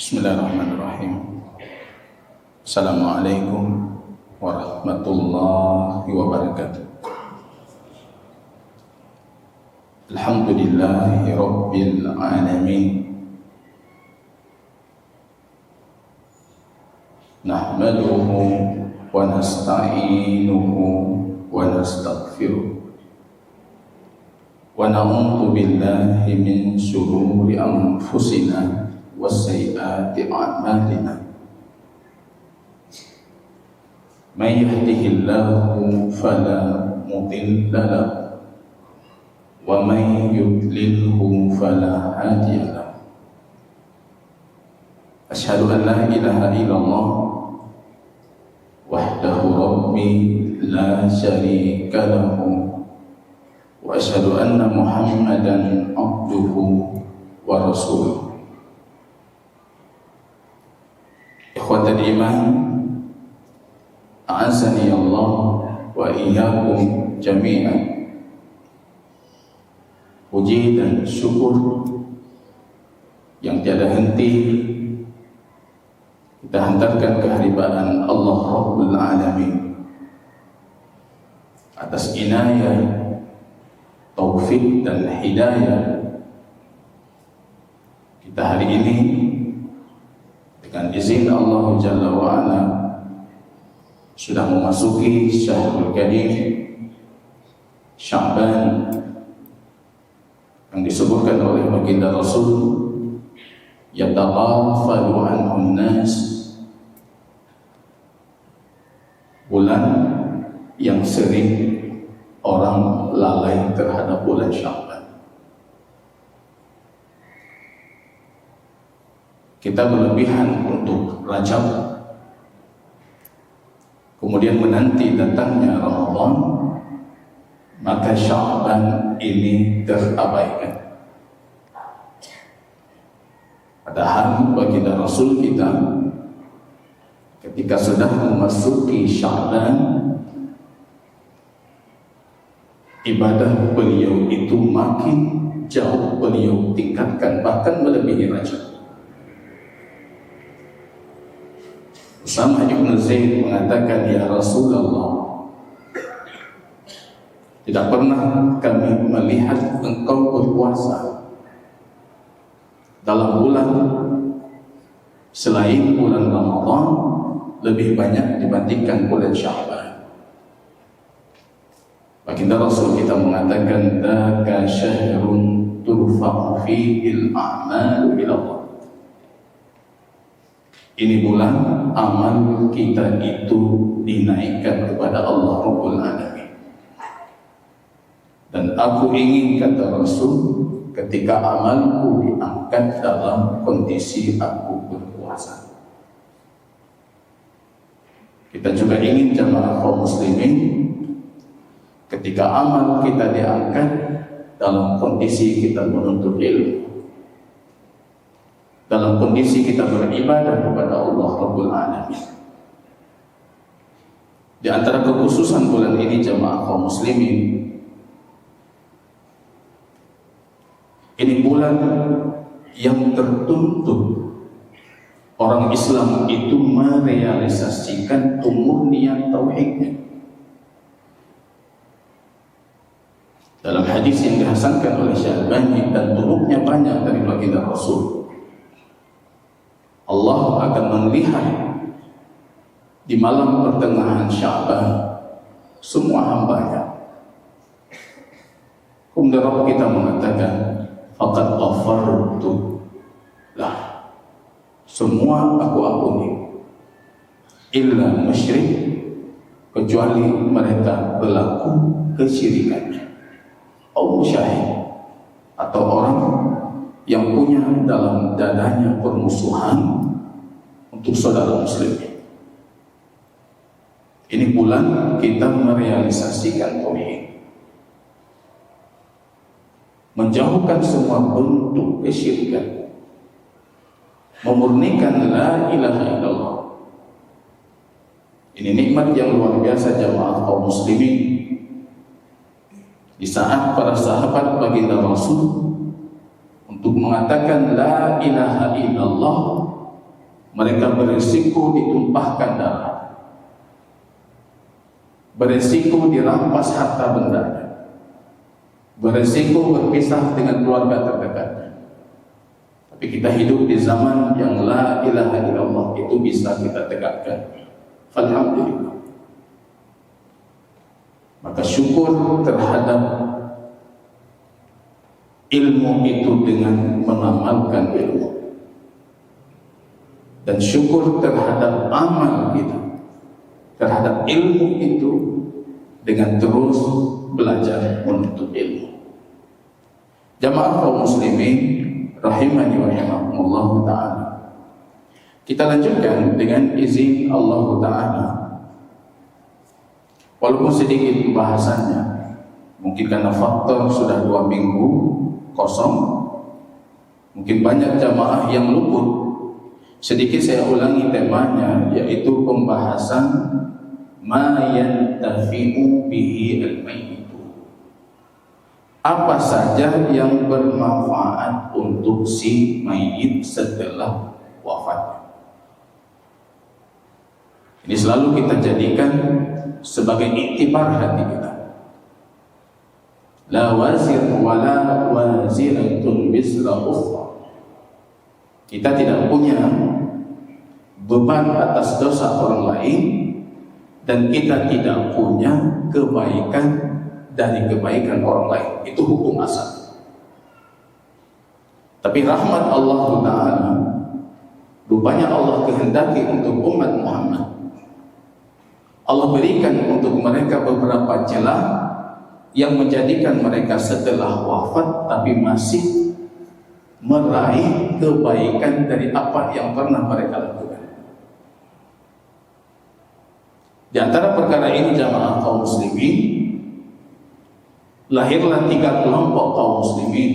Bismillahirrahmanirrahim. Assalamualaikum warahmatullahi wabarakatuh. Alhamdulillahi rabbil alamin. Nahmaduhu wa nasta'inuhu wa nastaghfiruh. Wa na'udzu billahi min shururi anfusina wa sayyiati a'malina. May yahdihillahu fala mudilla lahu wa may yudlilhu fala hadiya lahu. Asyhadu an la ilaha illallah wahdahu rabbi la syarika lahu wa asyhadu anna Muhammadan abduhu wa rasuluh. Ikhwatal iman, a'azzani Allah wa iyyakum jami'an. Puji dan syukur yang tiada henti kita hantarkan kehadiran Allah Rabbul Alamin atas inayah, taufik dan hidayah kita hari ini. Dengan izin Allah Jalla wa'ala sudah memasuki Syahrul Karim Sya'ban yang disebutkan oleh baginda Rasul, yataghafalu anhun nas, bulan yang sering orang lalai terhadap bulan Sya'ban. Kita berlebihan untuk Rajab, kemudian menanti datangnya Ramadan, maka Sya'ban ini terabaikan. Padahal baginda Rasul kita ketika sudah memasuki Sya'ban, ibadah beliau itu makin jauh beliau tingkatkan, bahkan melebihi Rajab. Usama Ibn Zaid mengatakan, ya Rasulullah, tidak pernah kami melihat engkau berpuasa dalam bulan selain bulan Ramadan lebih banyak dibandingkan bulan Sya'ban. Baginda Rasul kita mengatakan, dzaka syahrun turfa'u fihi al-a'malu ila Allah. Ini bulan amal kita itu dinaikkan kepada Allah Rabbul Alamin. Dan aku ingin, kata Rasul, ketika amalku diangkat dalam kondisi aku berpuasa. Kita juga ingin jamaah kaum muslimin, ketika amal kita diangkat dalam kondisi kita menuntut ilmu, dalam kondisi kita beribadah kepada Allah Rabbul Alamin. Di antara kekhususan bulan ini jamaah kaum muslimin, ini bulan yang tertuntut orang Islam itu merealisasikan kemurnian tauhidnya. Dalam hadis yang dihasankan oleh Syalbani dan turuknya banyak dari baginda Rasul, Allah akan melihat di malam pertengahan Sya'ban semua hambanya. Kemudian Rabb kita mengatakan, faqad ghafartu lah, semua aku ampuni, illa musyrik, kecuali mereka pelaku kesyirikan, atau musyahid, atau orang yang punya dalam dadanya permusuhan untuk saudara muslim. Ini bulan kita merealisasikan tauhid, menjauhkan semua bentuk kesyirikan, memurnikan la ilaha illallah. Ini nikmat yang luar biasa jamaah kaum muslimin. Di saat para sahabat baginda Rasul untuk mengatakan la ilaha illallah, mereka berisiko ditumpahkan darah, berisiko dirampas harta bendanya, berisiko berpisah dengan keluarga terdekatnya. Tapi kita hidup di zaman yang la ilaha illallah itu bisa kita tegakkan. Alhamdulillah. Maka syukur terhadap ilmu itu dengan mengamalkan ilmu, dan syukur terhadap amal kita terhadap ilmu itu dengan terus belajar menuntut ilmu. Jamaah kaum muslimin rahimani wa rahimakumullah ta'ala, kita lanjutkan dengan izin Allah ta'ala. Walaupun sedikit pembahasannya, mungkin karena faktor sudah 2 minggu kosong, mungkin banyak jamaah yang luput. Sedikit saya ulangi temanya, yaitu pembahasan ma yantafi'u bihi al-mayyitu. Apa saja yang bermanfaat untuk si mayit setelah wafatnya. Ini selalu kita jadikan sebagai iktibar hati kita. La wazir wa la waziratun bizra ukhra. Kita tidak punya beban atas dosa orang lain, dan kita tidak punya kebaikan dari kebaikan orang lain. Itu hukum asal. Tapi rahmat Allah Ta'ala, rupanya Allah kehendaki untuk umat Muhammad, Allah berikan untuk mereka beberapa celah yang menjadikan mereka setelah wafat tapi masih meraih kebaikan dari apa yang pernah mereka lakukan. Di antara perkara ini jamaah kaum muslimin, lahirlah 3 kelompok kaum muslimin.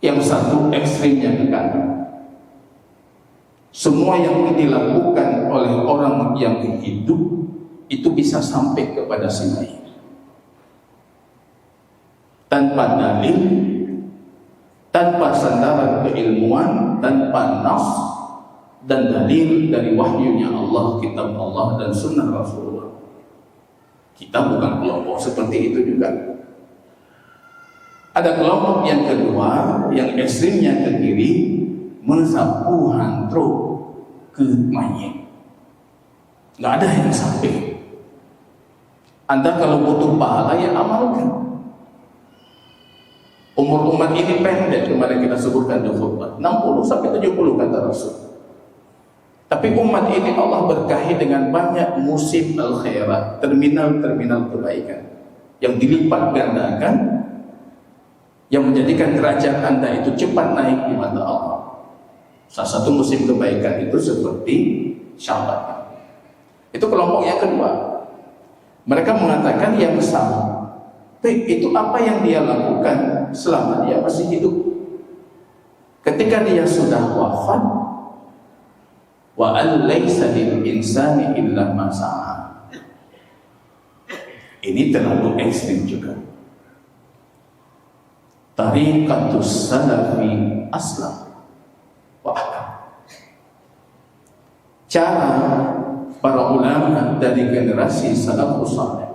Yang satu ekstrimnya ke kanan. Semua yang dilakukan oleh orang yang hidup itu bisa sampai kepada si mayit tanpa dalil, tanpa sandaran keilmuan, tanpa nas dan dalil dari wahyunya Allah, kitab Allah dan sunnah Rasulullah. Kita bukan kelompok seperti itu juga. Ada kelompok yang kedua, yang ekstrimnya ke kiri, mensapu hantro ke mayit. Nggak ada yang sampai. Anda kalau butuh pahala ya amalkan. Umur umat ini pendek, kemarin kita sebutkan di khutbah 60 sampai 70 kata Rasul. Tapi umat ini Allah berkahi dengan banyak musim al-khairat, terminal-terminal kebaikan yang dilipat gandakan, yang menjadikan derajat Anda itu cepat naik di mata Allah. Salah satu musim kebaikan itu seperti Syaban. Itu kelompok yang kedua. Mereka mengatakan yang sampai itu apa yang dia lakukan selama dia masih hidup. Ketika dia sudah wafat, wa an laisa lil insani illa ma sa'a. Ini terlalu ekstrim juga. Tariqatus salafi aslam. Cara para ulama dari generasi salafus saleh,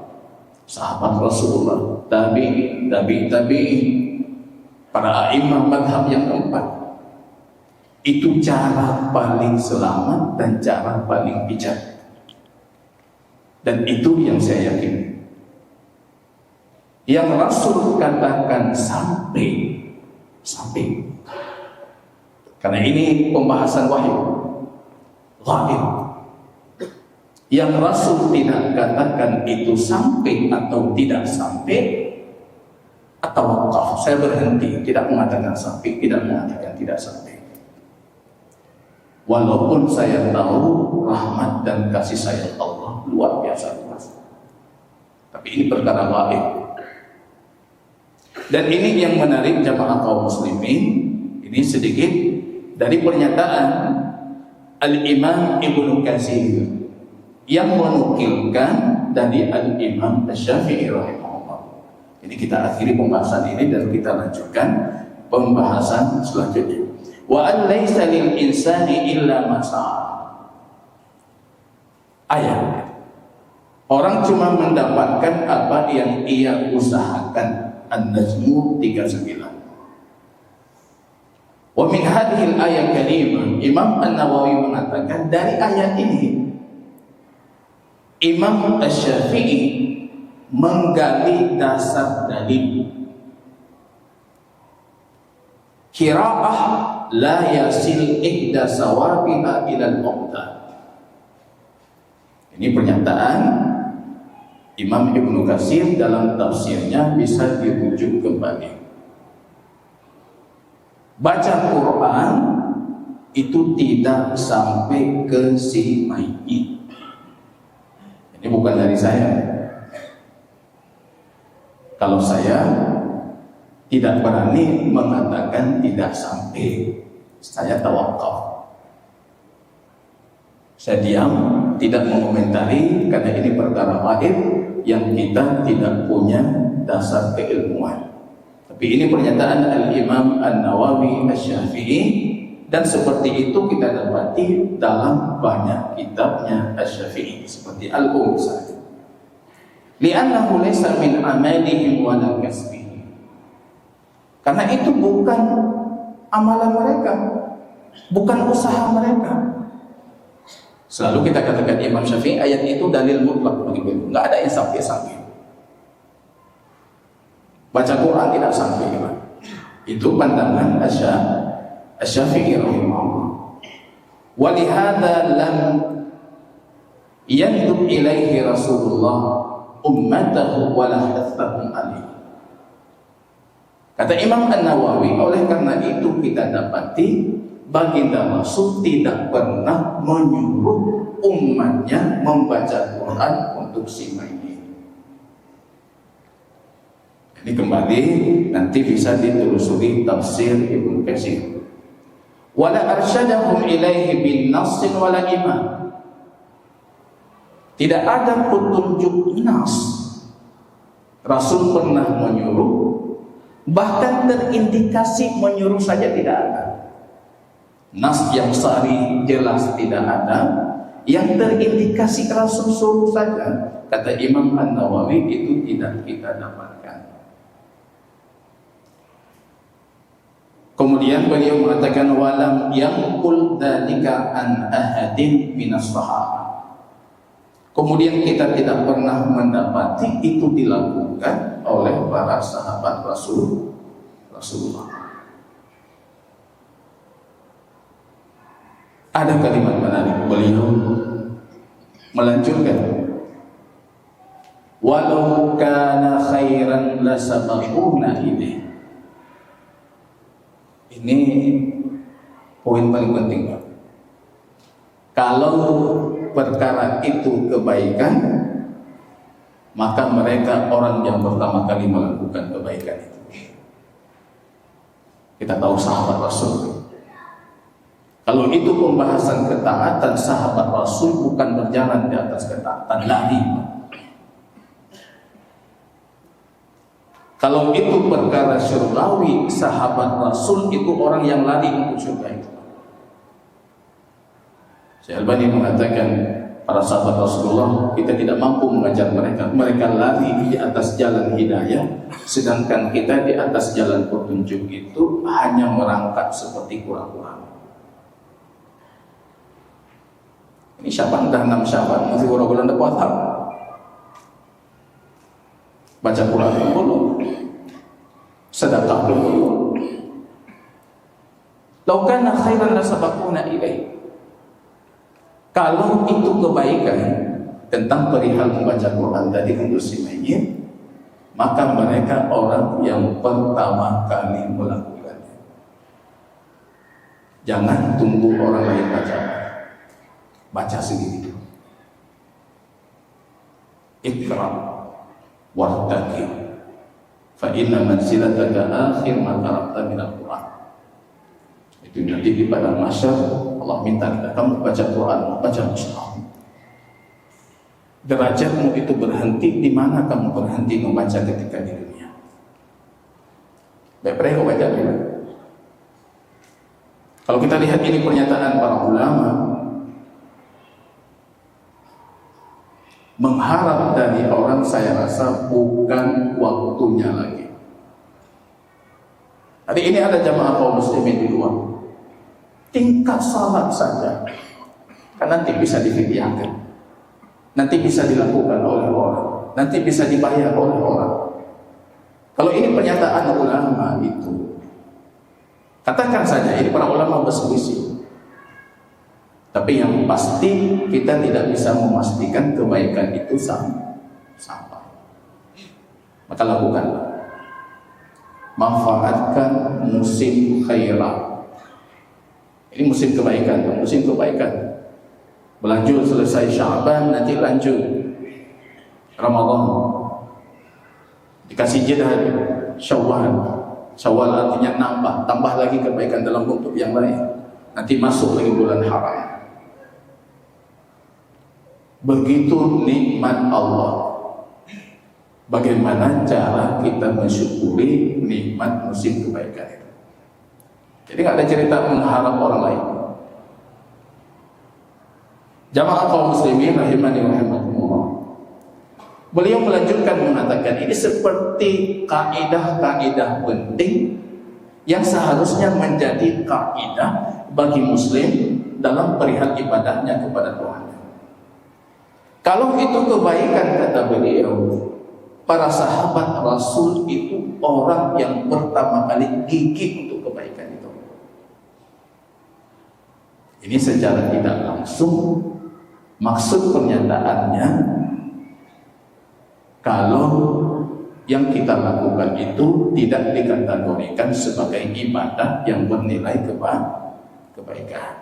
sahabat Rasulullah, tabi'in, para a'imah madhab yang keempat, itu cara paling selamat dan cara paling bijak. Dan itu yang saya yakin, yang Rasul katakan sampai. Karena ini pembahasan wahyu ghaib. Yang Rasul tidak katakan itu sampai atau tidak sampai, atau wakaf, saya berhenti, tidak mengatakan sampai, tidak mengatakan tidak sampai. Walaupun saya tahu rahmat dan kasih sayang Allah luar biasa luas, tapi ini perkara ghaib. Dan ini yang menarik jamaah kaum muslimin, ini sedikit dari pernyataan Al-Imam Ibnu Katsir yang menukilkan dari Al-Imam Asy-Syafi'i rahimahullah. Ini kita akhiri pembahasan ini dan kita lanjutkan pembahasan selanjutnya. wa an laisa lil insani illa ma sa'a. Ayat. Orang cuma mendapatkan apa yang ia usahakan. An-Najm 39. Wa min hadhil ayat kalimah, Imam An-Nawawi mengatakan dari ayat ini Imam Asy-Syafi'i menggali dasar dalil qiraah la yasil ihda sawabiha ila al-uqdah. Ini pernyataan Imam Ibnu Katsir dalam tafsirnya, bisa dirujuk kembali. Baca Quran itu tidak sampai ke si mayit. Ini bukan dari saya. Kalau saya tidak berani mengatakan tidak sampai, saya tawakal. Saya diam, tidak mengomentari, karena ini perkara gaib yang kita tidak punya dasar keilmuan. Tapi ini pernyataan Al-Imam An-Nawawi Asy-Syafi'i, dan seperti itu kita dapati dalam banyak kitabnya Asy-Syafi'i seperti Al-Um misalnya. Li'annahu laysa min amalihim wa la kasbihim. Karena itu bukan amalan mereka, bukan usaha mereka. Selalu kita katakan Imam Syafi'i ayat itu dalil mutlak bagi beliau, nggak ada yang sampai-sampai. Baca Quran tidak sampai, itu pandangan Asy-Syafi'i rahimahullah. Wa lihadza lam yandub ilaihi Rasulullah ummatahu wa la hathahum alaihi. Kata Imam An-Nawawi, oleh karena itu kita dapati baginda Rasul tidak pernah menyuruh umatnya membaca Quran untuk si mayit. Ini kembali nanti bisa ditelusuri tafsir Ibnu Katsir. Wala arsyadahum ilaihi bin nassin wala iman. Tidak ada petunjuk nas. Rasul pernah menyuruh, bahkan terindikasi menyuruh saja tidak ada. Nas yang sahih jelas tidak ada, yang terindikasi Rasul suruh saja, kata Imam An-Nawawi, itu tidak kita dapatkan. Kemudian beliau mengatakan walam yaqul dzalika an ahadin minas sahabah. Kemudian kita tidak pernah mendapati itu dilakukan oleh para sahabat Rasulullah. Ada kalimat menarik, beliau melanjutkan, walau kana khairan lasabaquna ilaih. Ini poin paling penting, Pak. Kalau perkara itu kebaikan, maka mereka orang yang pertama kali melakukan kebaikan itu. Kita tahu sahabat Rasul. Kalau itu pembahasan ketaatan, sahabat Rasul bukan berjalan di atas ketaatan, lari. Kalau itu perkara syurgawi, sahabat Rasul itu orang yang lari untuk syurga itu. Syekh Albani mengatakan para sahabat Rasulullah, kita tidak mampu mengajar mereka. Mereka lari di atas jalan hidayah, sedangkan kita di atas jalan petunjuk itu hanya merangkak seperti kura-kura. Ini Syaban dah 6 Syaban, masih bulan depan puasa. Baca Quran dulu, sedekah dulu. Lau kana khairan lasabaquna ilaih. Kalau itu kebaikan tentang perihal membaca Quran tadi untuk si mayit, maka mereka orang yang pertama kali melakukannya. Jangan tunggu orang lain baca sendiri. Iqra wartaqi fa inna manzilataka akhir ma qara'ta min al-Quran. Itu nanti di padang mahsyar Allah minta kita, kamu baca Quran, baca mushaf. Derajatmu itu berhenti di mana kamu berhenti membaca ketika di dunia. Baik, baca dulu. kita lihat ini pernyataan para ulama, mengharap dari orang saya rasa bukan waktunya lagi. Hari ini ada jamaah kaum muslimin di luar, tingkat salat saja kan nanti bisa difidyahkan, nanti bisa dilakukan oleh orang, nanti bisa dibayar oleh orang. Kalau ini pernyataan ulama itu, katakan saja ini para ulama berselisih, tapi yang pasti kita tidak bisa memastikan kebaikan itu sampai. Maka lakukanlah, manfaatkan musim khairah. Ini musim kebaikan, musim kebaikan. Berlanjut selesai Sya'ban, nanti lanjut Ramadan. Dikasih jeda Syawal. Syawal artinya nambah, tambah lagi kebaikan dalam bentuk yang lain. Nanti masuk lagi bulan haram. Begitu nikmat Allah. Bagaimana cara kita mensyukuri nikmat musim kebaikan itu? Jadi nggak ada cerita mengharap orang lain. Jamaah kaum muslimin rahimani wa rahimakumullah. Beliau melanjutkan mengatakan ini seperti kaidah-kaidah penting yang seharusnya menjadi kaidah bagi muslim dalam perihal ibadahnya kepada Tuhan. Kalau itu kebaikan, kata beliau, para sahabat Rasul itu orang yang pertama kali gigih untuk kebaikan itu. Ini secara tidak langsung maksud pernyataannya, kalau yang kita lakukan itu tidak dikategorikan sebagai ibadah yang bernilai kebaikan.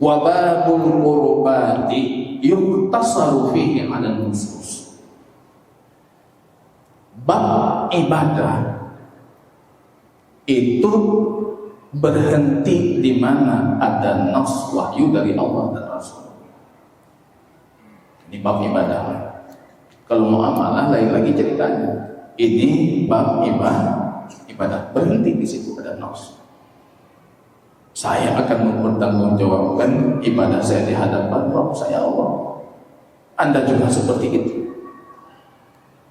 Wa babul qurbati yuktasaru fihi 'ala nusus. Bab ibadah itu berhenti di mana ada nas wahyu dari Allah dan Rasul. Ini bab ibadah. Kalau mau amalah lain lagi ceritanya. Ini bab ibadah. Berhenti di situ ada nas. Saya akan mempertanggungjawabkan ibadah saya di hadapan Rabb saya Allah. Anda juga seperti itu.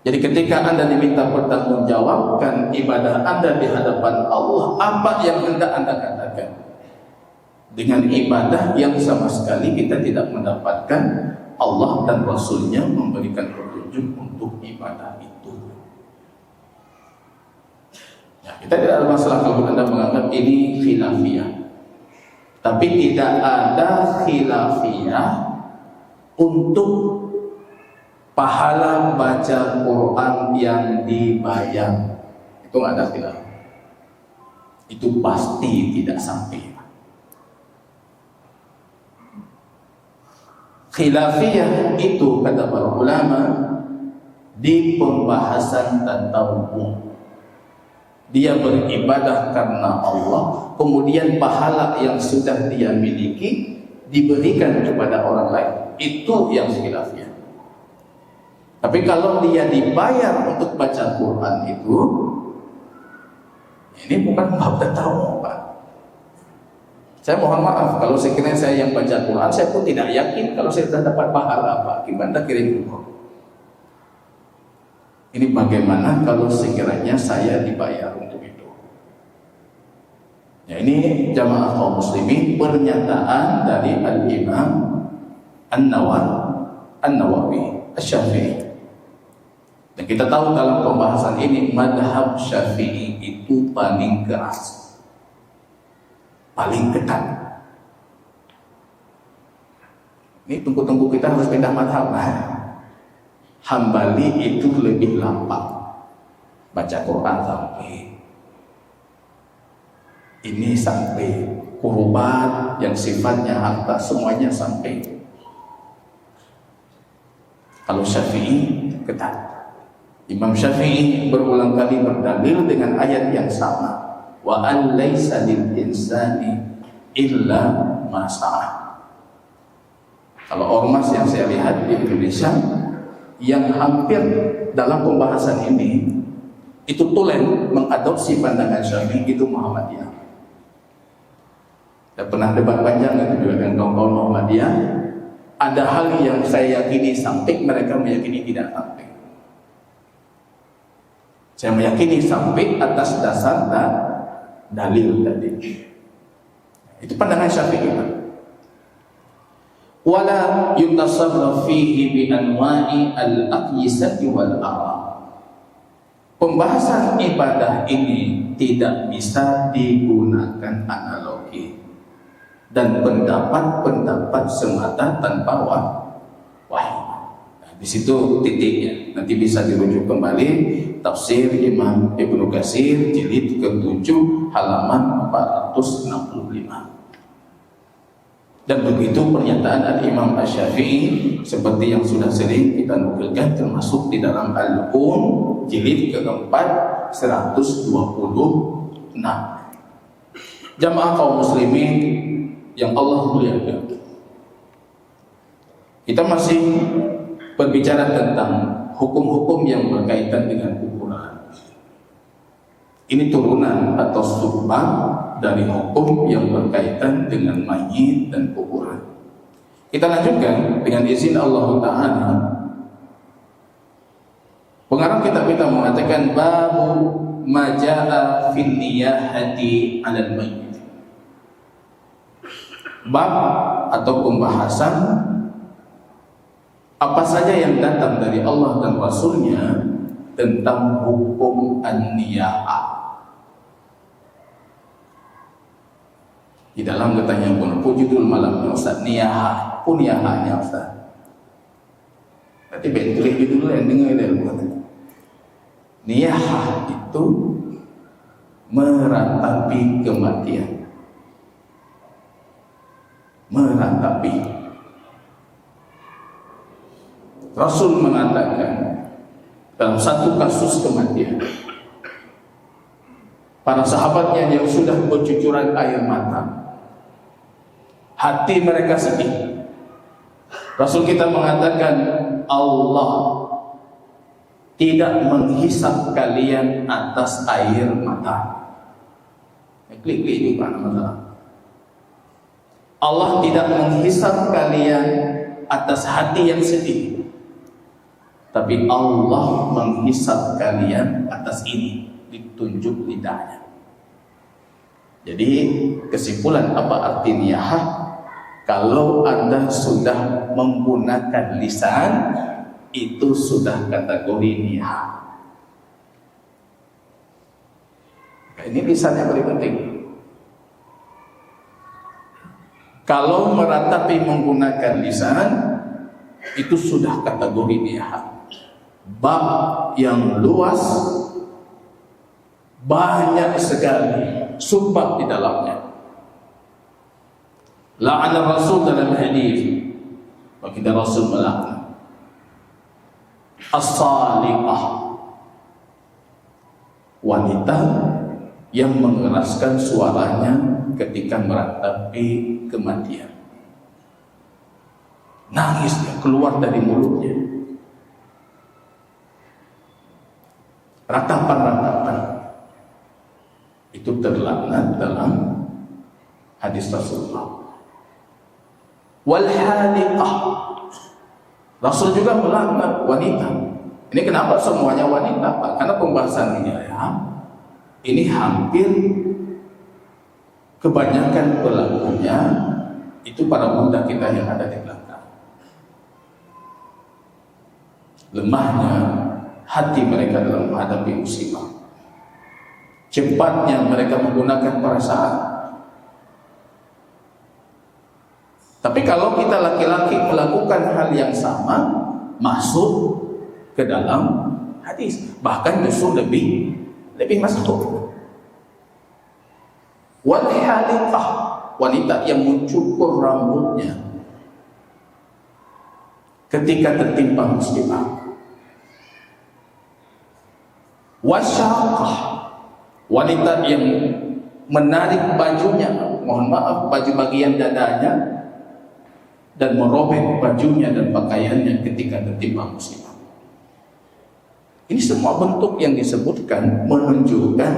Jadi ketika Anda diminta pertanggungjawabkan ibadah Anda di hadapan Allah, apa yang hendak Anda katakan? Dengan ibadah yang sama sekali kita tidak mendapatkan Allah dan Rasulnya memberikan petunjuk untuk ibadah itu. Ya, kita tidak ada masalah kalau Anda menganggap ini khilafiyah. Tapi tidak ada khilafiyah untuk pahala baca Quran yang dibayar. Itu nggak ada khilaf. Itu pasti tidak sampai. Khilafiyah itu kata para ulama di pembahasan tatawwu. Dia beribadah karena Allah, kemudian pahala yang sudah dia miliki diberikan kepada orang lain. Itu yang khilafiyah. Tapi kalau dia dibayar untuk baca Quran itu, ini bukan bab tatawwu, Pak. Saya mohon maaf kalau sekiranya saya yang baca Quran, saya pun tidak yakin kalau saya sudah dapat pahala apa. Gimana kirim buku? Ini bagaimana kalau sekiranya saya dibayar untuk itu? Ya, ini jamaah kaum muslimin pernyataan dari Al-Imam An-Nawawi Asy-Syafi'i. Dan kita tahu dalam pembahasan ini madhab Syafi'i itu paling keras, paling ketat. Ini tunggu-tunggu kita harus pindah madhab. Hambali itu lebih lapang, baca Quran sampai, ini sampai, kurban yang sifatnya harta semuanya sampai. Kalau Syafi'i ketat. Imam Syafi'i berulang kali berdalil dengan ayat yang sama, wa an laisa lil insani illa ma sa'a. Kalau ormas yang saya lihat di Indonesia yang hampir dalam pembahasan ini itu tulen mengadopsi pandangan Syafi'i itu Muhammadiyah. Saya pernah debat panjang itu juga dengan kawan-kawan Muhammadiyah. Ada hal yang saya yakini sampai, mereka meyakini tidak sampai. Saya meyakini sampai atas dasar dalil tadi. Itu pandangan Syafi'i. Wala yutasarraf fihi bi anwa'i al-aqyisati wal ara. Pembahasan ibadah ini tidak bisa digunakan analogi dan pendapat-pendapat semata tanpa wahyu. Nah, di situ titiknya. Nanti bisa dirujuk kembali tafsir Imam Ibnu Katsir jilid ke-7 halaman 465. Dan begitu pernyataan Al-Imam Asy-Syafi'i seperti yang sudah sering kita nukilkan, termasuk di dalam Al-Um jilid ke-4 126. Jamaah kaum muslimin yang Allah muliakan, kita masih berbicara tentang hukum-hukum yang berkaitan dengan kuburan. Ini turunan atau subbab dari hukum yang berkaitan dengan mayit dan kuburan. Kita lanjutkan dengan izin Allah Ta'ala. Pengarang kitab kita mengatakan babu maja'a fil niyahati 'alal mayyit. Bab atau pembahasan apa saja yang datang dari Allah dan Rasulnya tentang hukum an-niyahah. Di dalam katanya pun judul malamnya Ustaz, niyahah pun niyahahnya Ustaz. Berarti bentuk judul yang dengar dia. Niyahah itu meratapi kematian. Meratapi. Rasul mengatakan dalam satu kasus kematian, para sahabatnya yang sudah bercucuran air mata, hati mereka sedih. Rasul kita mengatakan Allah tidak menghisap kalian atas air mata. Klik-klik juga masalah. Allah tidak menghisap kalian atas hati yang sedih, tapi Allah menghisap kalian atas ini, ditunjuk lidahnya. Jadi kesimpulan apa arti niyahah? Kalau Anda sudah menggunakan lisan, itu sudah kategori niyahah. Ini lisan yang paling penting. Kalau meratapi menggunakan lisan, itu sudah kategori niyahah. Bab yang luas, banyak sekali subbab di dalamnya. La'ana Rasul dalam hadis, baginda Rasul melaknat as-saliqah, wanita yang mengeraskan suaranya ketika meratapi kematian. Nangis dia keluar dari mulutnya. Ratapan-ratapan itu terlaknat dalam hadis Rasulullah. Wal haliqah, Rasul juga melaknat wanita. Ini kenapa semuanya wanita, Pak? Karena pembahasan ini hampir kebanyakan pelakunya itu para bunda kita yang ada di belakang. Lemahnya hati mereka dalam menghadapi musibah. Cepatnya mereka menggunakan perasaan. Tapi kalau kita laki-laki melakukan hal yang sama, masuk ke dalam hadis, bahkan justru lebih masuk. Wal haliqah, wanita yang mencukur rambutnya ketika tertimpa musibah. Wasyaqah, wanita yang menarik bajunya, mohon maaf, baju bagian dadanya, dan merobek bajunya dan pakaiannya ketika tertimpa musibah. Ini semua bentuk yang disebutkan menunjukkan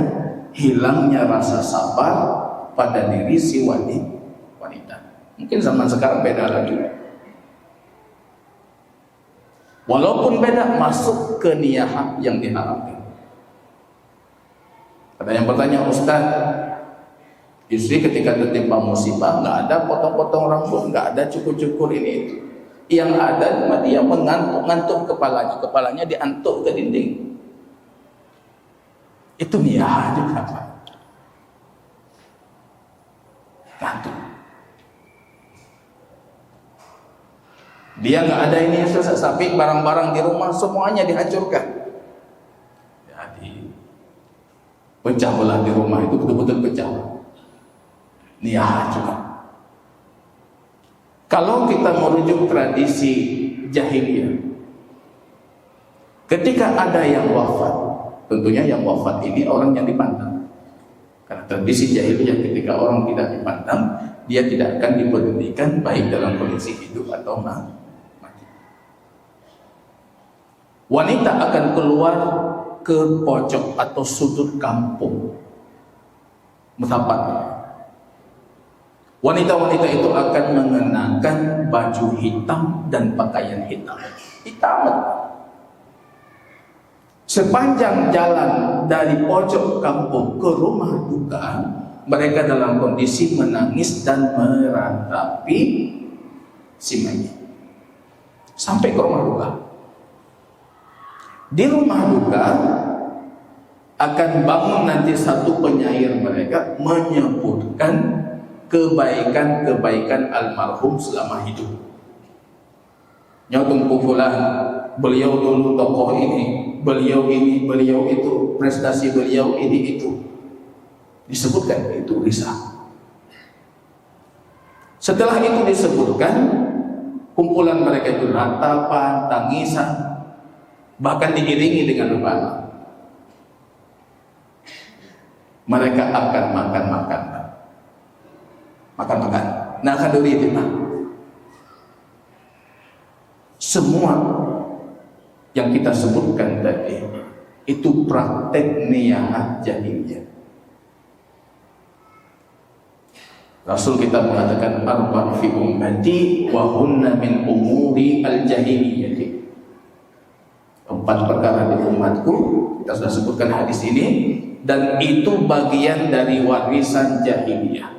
hilangnya rasa sabar pada diri si wanita. Mungkin zaman sekarang beda lagi. Walaupun beda, masuk ke niyahah yang diharapkan. Ada yang bertanya, Ustaz, istri ketika tertimpa musibah nggak ada potong-potong rambut, nggak ada cukur-cukur ini itu. Yang ada cuma dia mengantuk-ngantuk kepalanya diantuk ke dinding. Itu niyahah juga, Pak. Ngantuk. Dia nggak ada ini, sampai barang-barang di rumah semuanya dihancurkan. Jadi pecah belah di rumah itu betul-betul pecah. Niyahah juga. Kalau kita merujuk tradisi jahiliyah, ketika ada yang wafat, tentunya yang wafat ini orang yang dipandang. Karena tradisi jahiliyah ketika orang tidak dipandang, dia tidak akan dipedulikan baik dalam kondisi hidup atau mati. Wanita akan keluar ke pojok atau sudut kampung mutapatnya. Wanita-wanita itu akan mengenakan baju hitam dan pakaian hitam. Hitam. Sepanjang jalan dari pojok kampung ke rumah duka, mereka dalam kondisi menangis dan meratapi si mayit sampai ke rumah duka. Di rumah duka akan bangun nanti satu penyair mereka menyebutkan kebaikan-kebaikan almarhum selama hidup. Nyatung kumpulan, beliau dulu tokoh ini, beliau itu, prestasi beliau ini itu. Disebutkan itu risah. Setelah itu disebutkan, kumpulan mereka itu ratapan, tangisan, bahkan diiringi dengan rebana. Mereka akan makan-makan. Nah, akan duri itu, Pak. Semua yang kita sebutkan tadi itu praktek niyahah jahiliyah. Rasul kita mengatakan arba' fi ummati wa hunna min umuri al-jahiliyah. 4 perkara di umatku, kita sudah sebutkan hadis ini, dan itu bagian dari warisan jahiliyah.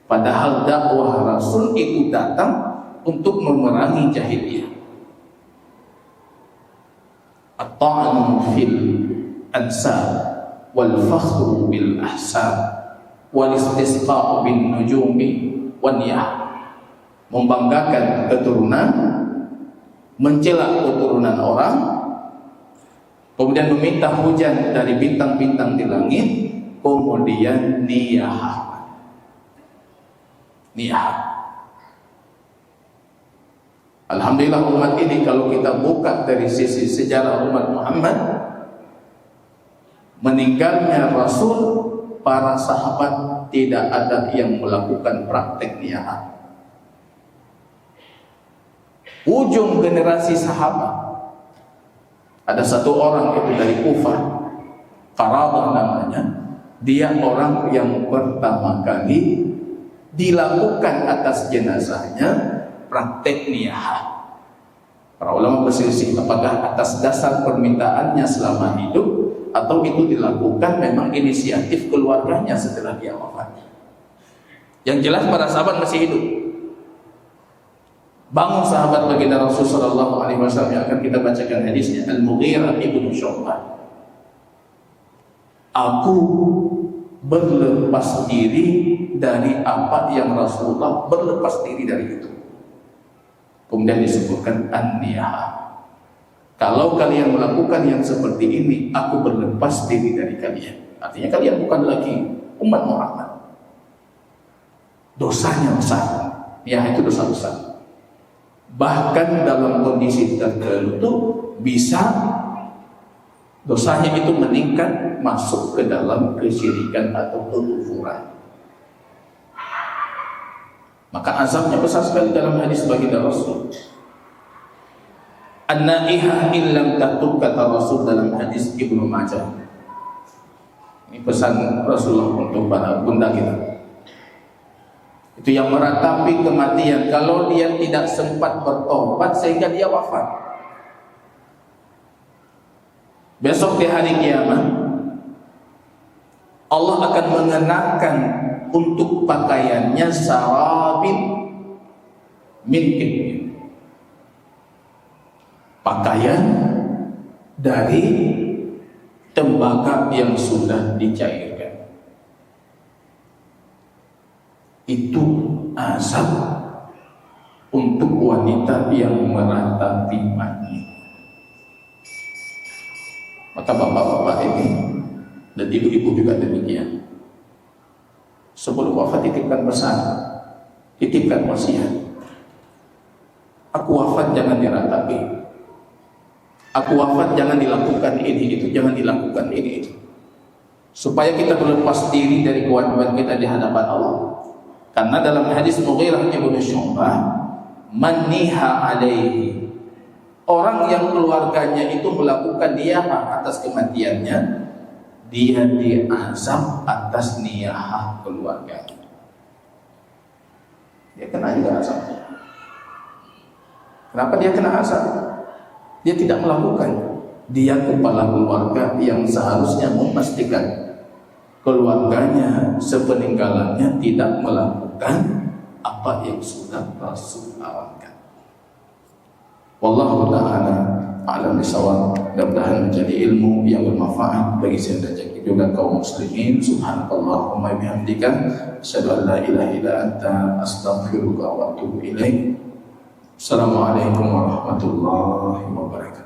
Padahal dakwah Rasul itu datang untuk memerangi jahiliyah. At-ta'anu fil ansab wal fakhru bil ahsab wal istisqa'u bin nujumi wan niyah. Membanggakan keturunan, mencela keturunan orang, kemudian meminta hujan dari bintang-bintang di langit, kemudian niyahah. Alhamdulillah umat ini kalau kita buka dari sisi sejarah umat Muhammad, meninggalnya Rasul, para sahabat tidak ada yang melakukan praktek niyahah. Ujung generasi sahabat, ada satu orang itu dari Kufah, Qaradah namanya. Dia orang yang pertama kali dilakukan atas jenazahnya praktek niyahah. Para ulama berselisih apakah atas dasar permintaannya selama hidup atau itu dilakukan memang inisiatif keluarganya setelah dia wafat. Yang jelas para sahabat masih hidup. Bangun sahabat baginda Rasul sallallahu alaihi wasallam yang akan kita bacakan hadisnya, Al-Mughirah ibnu Syu'bah. Aku berlepas diri dari apa yang Rasulullah berlepas diri dari itu. Kemudian disebutkan an-niyahah. Kalau kalian melakukan yang seperti ini, aku berlepas diri dari kalian. Artinya kalian bukan lagi umat Muhammad. Dosanya besar. Niyahah itu dosa besar. Bahkan dalam kondisi tertentu bisa dosanya itu meningkat masuk ke dalam kesyirikan atau kekufuran. Maka azabnya besar sekali dalam hadis baginda Rasul. An-naihah illam tatub, kata Rasul dalam hadis Ibnu Majah. Ini pesan Rasulullah untuk para bunda kita. Itu yang meratapi kematian. Kalau dia tidak sempat bertobat sehingga dia wafat, besok di hari kiamat Allah akan mengenakan untuk pakaiannya sarabin min fiddah, pakaian dari tembaga yang sudah dicairkan. Itu azab untuk wanita yang meratapi mati. Maka bapak-bapak ini dan ibu-ibu juga demikian, sebelum wafat titipkan pesan, titipkan wasiat. Aku wafat jangan diratapi, aku wafat jangan dilakukan ini itu, jangan dilakukan ini itu, supaya kita berlepas diri dari kewajiban kita di hadapan Allah. Karena dalam hadis Mughirah ibn Syu'bah, man niha alaihi, orang yang keluarganya itu melakukan niyahah atas kematiannya, dia diazab atas niyahah keluarganya. Dia kena juga azab. Kenapa dia kena azab? Dia tidak melakukan. Dia kepala keluarga yang seharusnya memastikan keluarganya sepeninggalannya tidak melakukan apa yang sudah Rasul awankan. Wallahu ta'ala a'lam bishawab. Mudah-mudahan menjadi ilmu yang bermanfaat bagi saya dan juga kaum muslimin. Subhanakallahumma bihamdika asyhadu an la ilaha illa anta astaghfiruka wa atubu ilaik. Assalamualaikum warahmatullahi wabarakatuh.